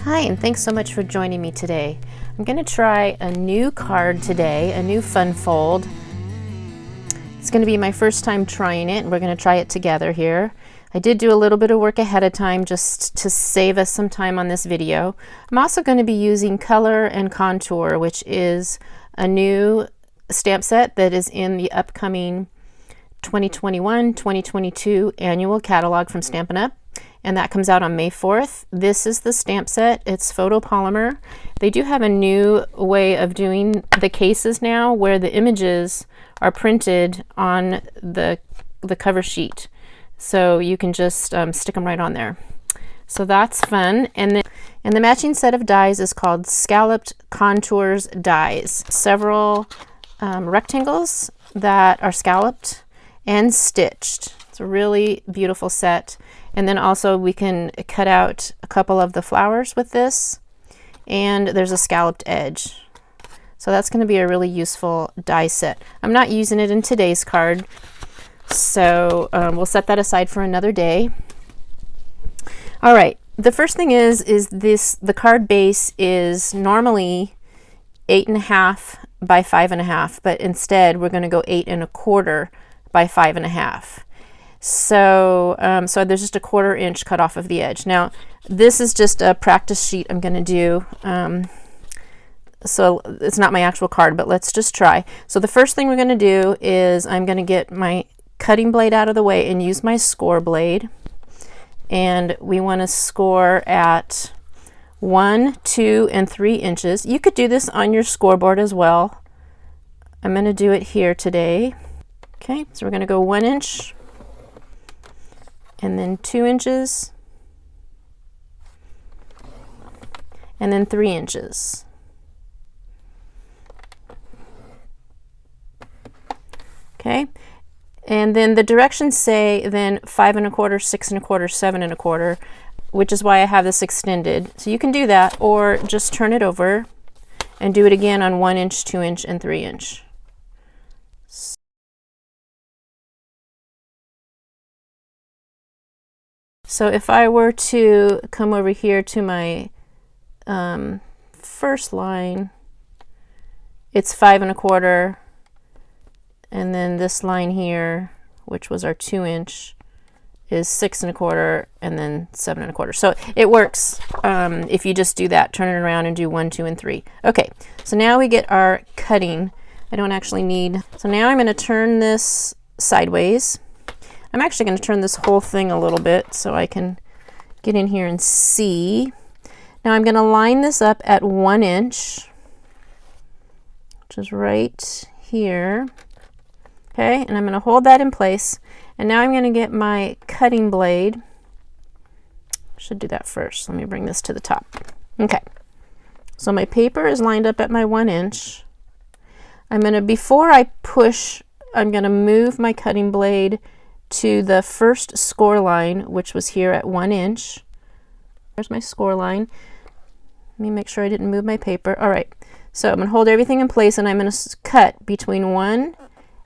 Hi, and thanks so much for joining me today. I'm going to try a new card today, a new fun fold. It's going to be my first time trying it, and we're going to try it together here. I did do a little bit of work ahead of time just to save us some time on this video. I'm also going to be using Color and Contour, which is a new stamp set that is in the upcoming 2021-2022 annual catalog from Stampin' Up! And that comes out on May 4th. This is the stamp set. It's photopolymer. They do have a new way of doing the cases now where the images are printed on the cover sheet. So you can just stick them right on there. So that's fun. And the matching set of dies is called Scalloped Contours Dies. Several rectangles that are scalloped and stitched. It's a really beautiful set. And then also we can cut out a couple of the flowers with this, and there's a scalloped edge. So that's going to be a really useful die set. I'm not using it in today's card, so we'll set that aside for another day. All right, the first thing is the card base is normally 8.5 by 5.5, but instead we're going to go 8.25 by 5.5. So, so there's just a 1/4 inch cut off of the edge. Now, this is just a practice sheet I'm going to do. So it's not my actual card, but let's just try. So the first thing we're going to do is I'm going to get my cutting blade out of the way and use my score blade. And we want to score at 1, 2, and 3 inches. You could do this on your scoreboard as well. I'm going to do it here today. Okay, so we're going to go 1 inch. And then 2 inches, and then 3 inches. Okay, and then the directions say then 5.25, 6.25, 7.25, which is why I have this extended. So you can do that, or just turn it over and do it again on 1 inch, 2 inch, and 3 inch. So if I were to come over here to my first line, it's 5.25, and then this line here, which was our 2 inch, is 6.25, and then 7.25. So it works if you just do that, turn it around and do 1, 2, and 3. Okay, so now we get our cutting. I don't actually need, so now I'm going to turn this sideways. I'm actually going to turn this whole thing a little bit so I can get in here and see. Now I'm going to line this up at 1 inch, which is right here. Okay, and I'm going to hold that in place. And now I'm going to get my cutting blade. I should do that first. Let me bring this to the top. Okay, so my paper is lined up at my 1 inch. I'm going to, before I push, I'm going to move my cutting blade to the first score line, which was here at 1 inch. There's my score line. Let me make sure I didn't move my paper. All right, so I'm going to hold everything in place, and I'm going to cut between 1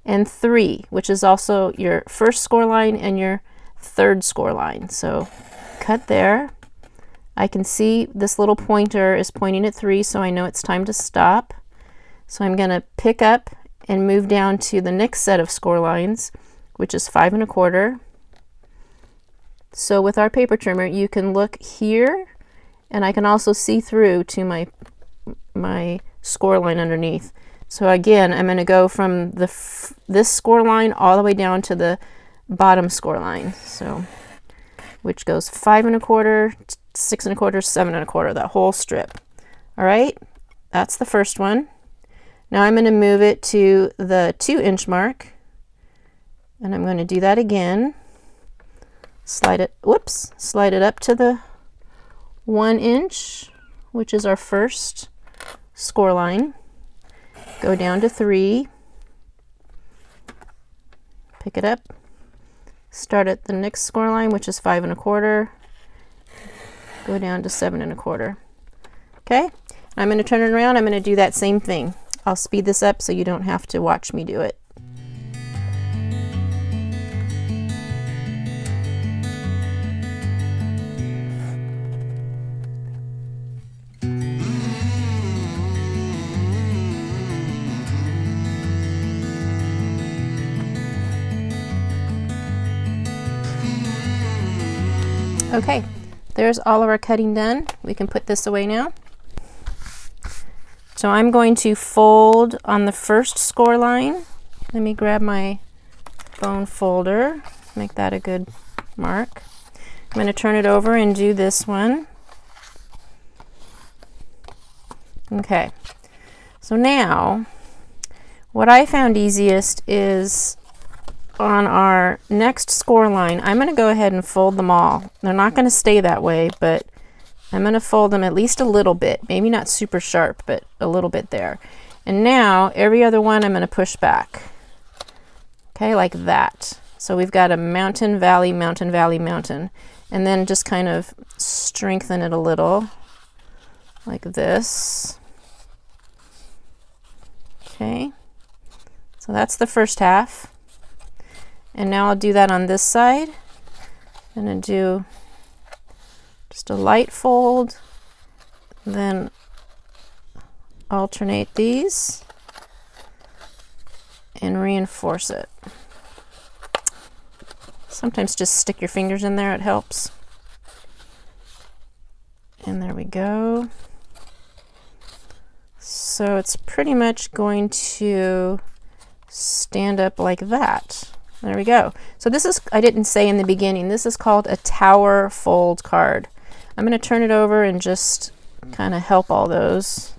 and 3, which is also your first score line and your third score line. So cut there. I can see this little pointer is pointing at 3, so I know it's time to stop. So I'm going to pick up and move down to the next set of score lines, which is 5.25. So with our paper trimmer, you can look here, and I can also see through to my score line underneath. So again, I'm going to go from this score line all the way down to the bottom score line. So, which goes 5.25, 6.25, 7.25, that whole strip. All right, that's the first one. Now I'm going to move it to the 2 inch mark. And I'm going to do that again. Slide it up to the 1 inch, which is our first score line. Go down to 3. Pick it up. Start at the next score line, which is 5.25. Go down to 7.25. Okay, I'm going to turn it around. I'm going to do that same thing. I'll speed this up so you don't have to watch me do it. Okay, there's all of our cutting done. We can put this away now. So I'm going to fold on the first score line. Let me grab my bone folder, make that a good mark. I'm going to turn it over and do this one. Okay, so now what I found easiest is on our next score line, I'm going to go ahead and fold them all. They're not going to stay that way, but I'm going to fold them at least a little bit, maybe not super sharp, but a little bit there. And now every other one I'm going to push back. Okay, like that. So we've got a mountain, valley, mountain, valley, mountain. And then just kind of strengthen it a little, like this. Okay, so that's the first half. And now I'll do that on this side. I'm going to do just a light fold, then alternate these and reinforce it. Sometimes just stick your fingers in there, it helps. And there we go. So it's pretty much going to stand up like that. There we go. So this is, I didn't say in the beginning, this is called a tower fold card. I'm going to turn it over and just kind of help all those.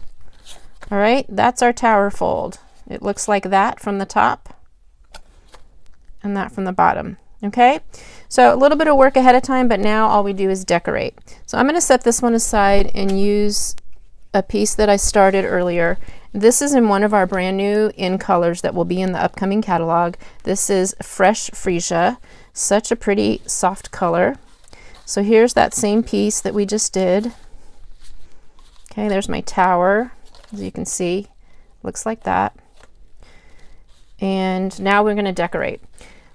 All right, that's our tower fold. It looks like that from the top and that from the bottom. Okay, so a little bit of work ahead of time, but now all we do is decorate. So I'm going to set this one aside and use a piece that I started earlier. This is in one of our brand new in colors that will be in the upcoming catalog. This is Fresh Freesia, such a pretty soft color. So here's that same piece that we just did. Okay, there's my tower, as you can see, looks like that. And now we're going to decorate.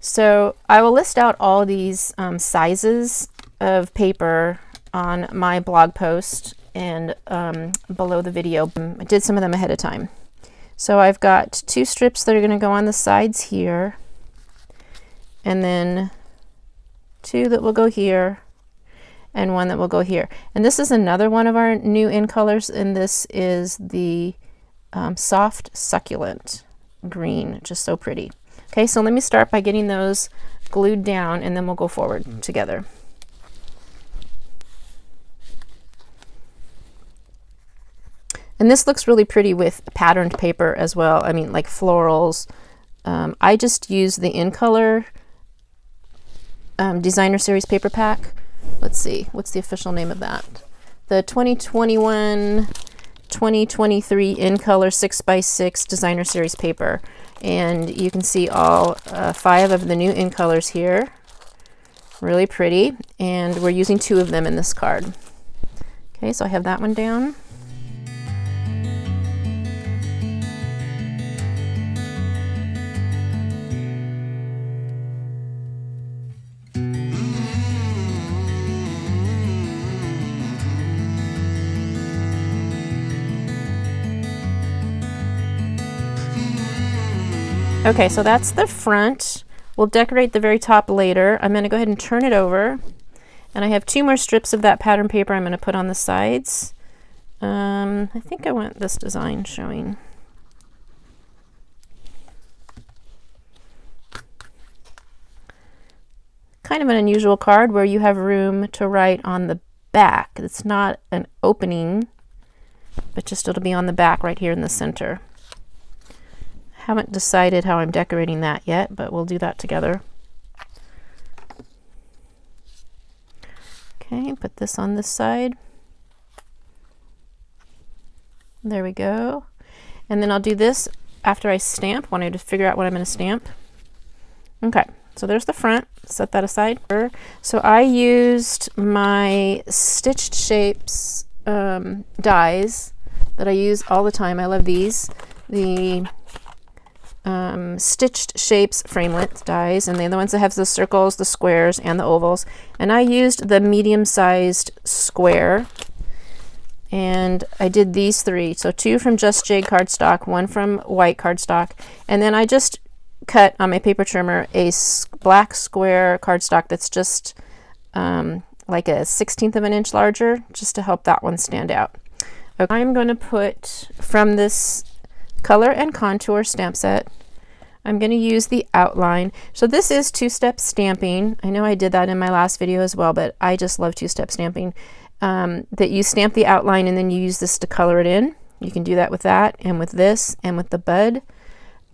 So I will list out all these sizes of paper on my blog post and below the video. I did some of them ahead of time. So I've got 2 strips that are going to go on the sides here, and then 2 that will go here, and 1 that will go here. And this is another one of our new in colors, and this is the Soft Succulent green, just so pretty. Okay, so let me start by getting those glued down, and then we'll go forward together. And this looks really pretty with patterned paper as well. I mean, like florals. I just use the In Color Designer Series paper pack. Let's see, what's the official name of that? The 2021-2023 In Color 6x6 Designer Series paper. And you can see all 5 of the new In Colors here. Really pretty. And we're using 2 of them in this card. Okay, so I have that one down. Okay, so that's the front. We'll decorate the very top later. I'm going to go ahead and turn it over. And I have 2 more strips of that pattern paper I'm going to put on the sides. I think I want this design showing. Kind of an unusual card where you have room to write on the back. It's not an opening, but just it'll be on the back right here in the center. Haven't decided how I'm decorating that yet, but we'll do that together. Okay, put this on this side. There we go. And then I'll do this after I stamp, when I just figure out what I'm going to stamp. Okay, so there's the front. Set that aside. So I used my Stitched Shapes dies that I use all the time. I love these. The Stitched Shapes framelit dies, and they're the ones that have the circles, the squares, and the ovals. And I used the medium-sized square, and I did these 3. So 2 from Just Jade cardstock, 1 from white cardstock, and then I just cut on my paper trimmer a black square cardstock that's just like a 1/16 of an inch larger, just to help that one stand out. Okay, I'm going to put from this Color and Contour stamp set, I'm going to use the outline. So this is two-step stamping. I know I did that in my last video as well, but I just love two-step stamping. That you stamp the outline and then you use this to color it in. You can do that with that and with this and with the bud.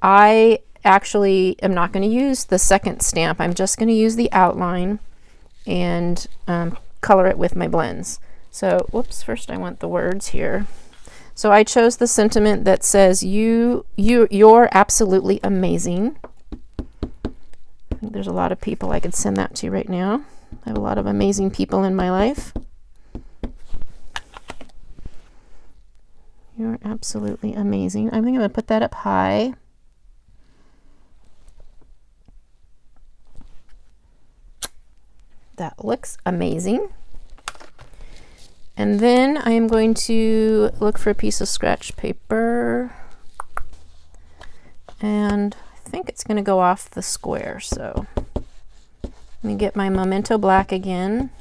I actually am not going to use the second stamp. I'm just going to use the outline and color it with my blends. So, whoops, first I want the words here. So I chose the sentiment that says, you're absolutely amazing. I think there's a lot of people I could send that to right now. I have a lot of amazing people in my life. You're absolutely amazing. I think I'm going to put that up high. That looks amazing. And then I am going to look for a piece of scratch paper, and I think it's going to go off the square. So let me get my Memento Black again.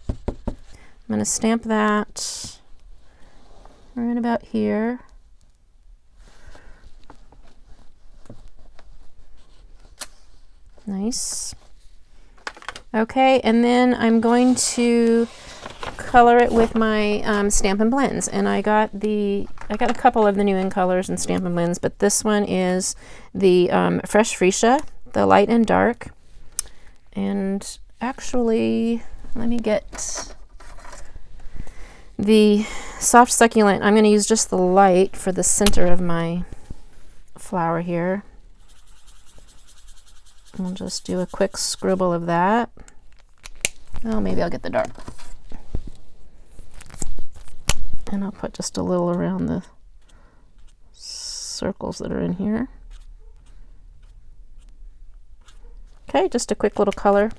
I'm going to stamp that right about here. Nice. Okay, and then I'm going to color it with my Stampin' Blends, and I got a couple of the new in colors and Stampin' Blends, but this one is the Fresh Freesia, the light and dark. And actually, let me get the Soft Succulent. I'm going to use just the light for the center of my flower here. I'll just do a quick scribble of that. Oh, maybe I'll get the dark. And I'll put just a little around the circles that are in here. Okay, just a quick little color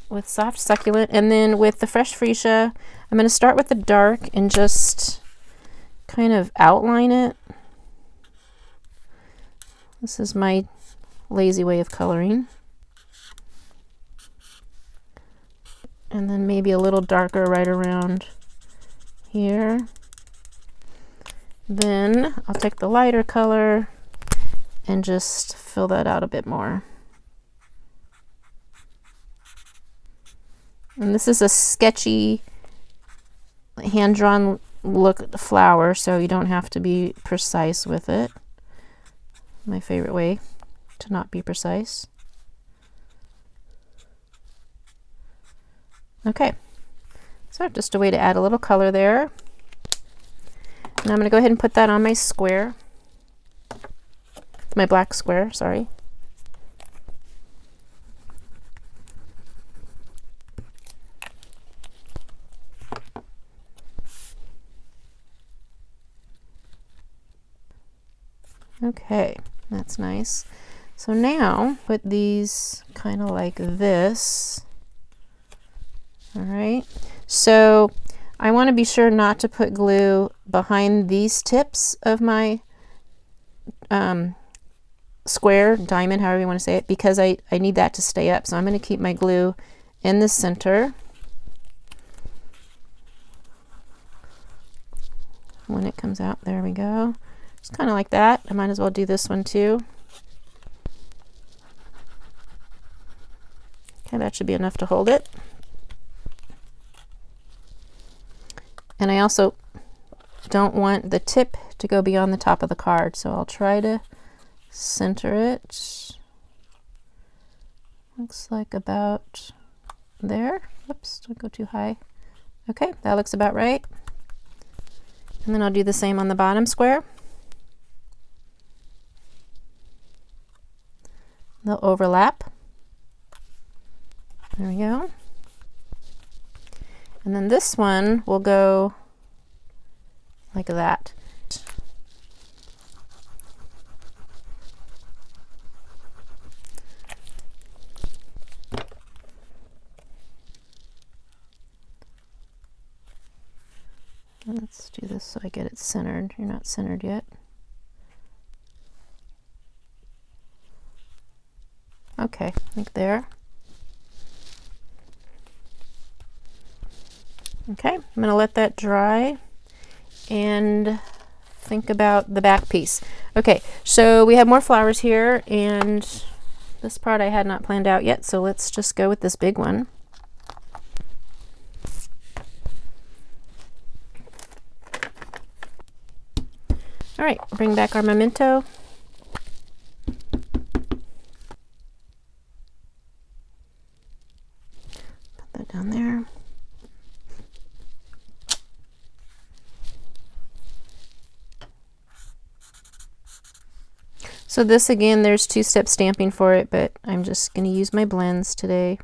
with Soft Succulent. And then with the Fresh Freesia, I'm going to start with the dark and just kind of outline it. This is my lazy way of coloring. And then maybe a little darker right around here. Then I'll take the lighter color and just fill that out a bit more. And this is a sketchy, hand-drawn look flower, so you don't have to be precise with it. My favorite way to not be precise. Okay, so just a way to add a little color there. And I'm going to go ahead and put that on my square, my black square, sorry. Okay, that's nice. So now put these kind of like this. All right, so I want to be sure not to put glue behind these tips of my square, diamond, however you want to say it, because I need that to stay up. So I'm going to keep my glue in the center. When it comes out, there we go. Just kind of like that. I might as well do this one too. Okay, that should be enough to hold it. And I also don't want the tip to go beyond the top of the card, so I'll try to center it. Looks like about there. Whoops, don't go too high. Okay, that looks about right. And then I'll do the same on the bottom square. They'll overlap. There we go. And then this one will go like that. Let's do this so I get it centered. You're not centered yet. Okay, like there. Okay, I'm going to let that dry and think about the back piece. Okay, so we have more flowers here, and this part I had not planned out yet, so let's just go with this big one. All right, bring back our memento. Put that down there. So this, again, there's two-step stamping for it, but I'm just going to use my blends today.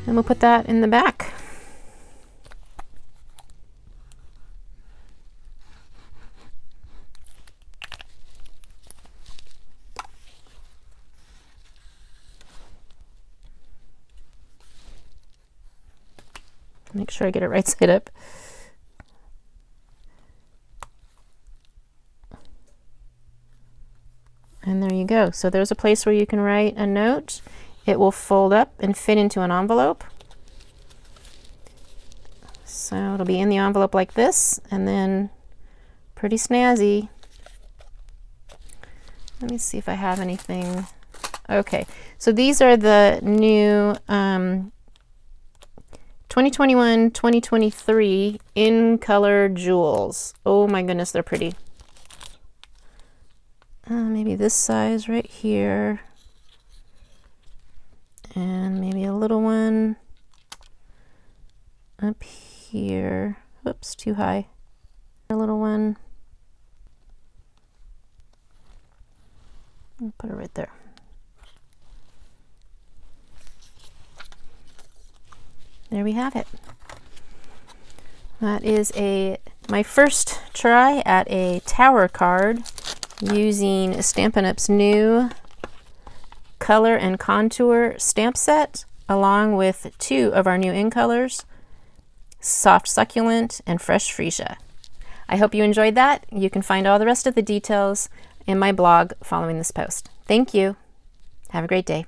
And we'll put that in the back. Make sure I get it right side up. And there you go. So there's a place where you can write a note. It will fold up and fit into an envelope. So it'll be in the envelope like this, and then pretty snazzy. Let me see if I have anything. Okay, so these are the new 2021-2023 in color jewels. Oh my goodness, they're pretty. Maybe this size right here, and maybe a little one up here. Oops, too high. A little one. I'll put it right there. There we have it. That is my first try at a tower card using Stampin' Up's new color and contour stamp set, along with two of our new in colors, Soft Succulent and Fresh Freesia. I hope you enjoyed that. You can find all the rest of the details in my blog following this post. Thank you. Have a great day.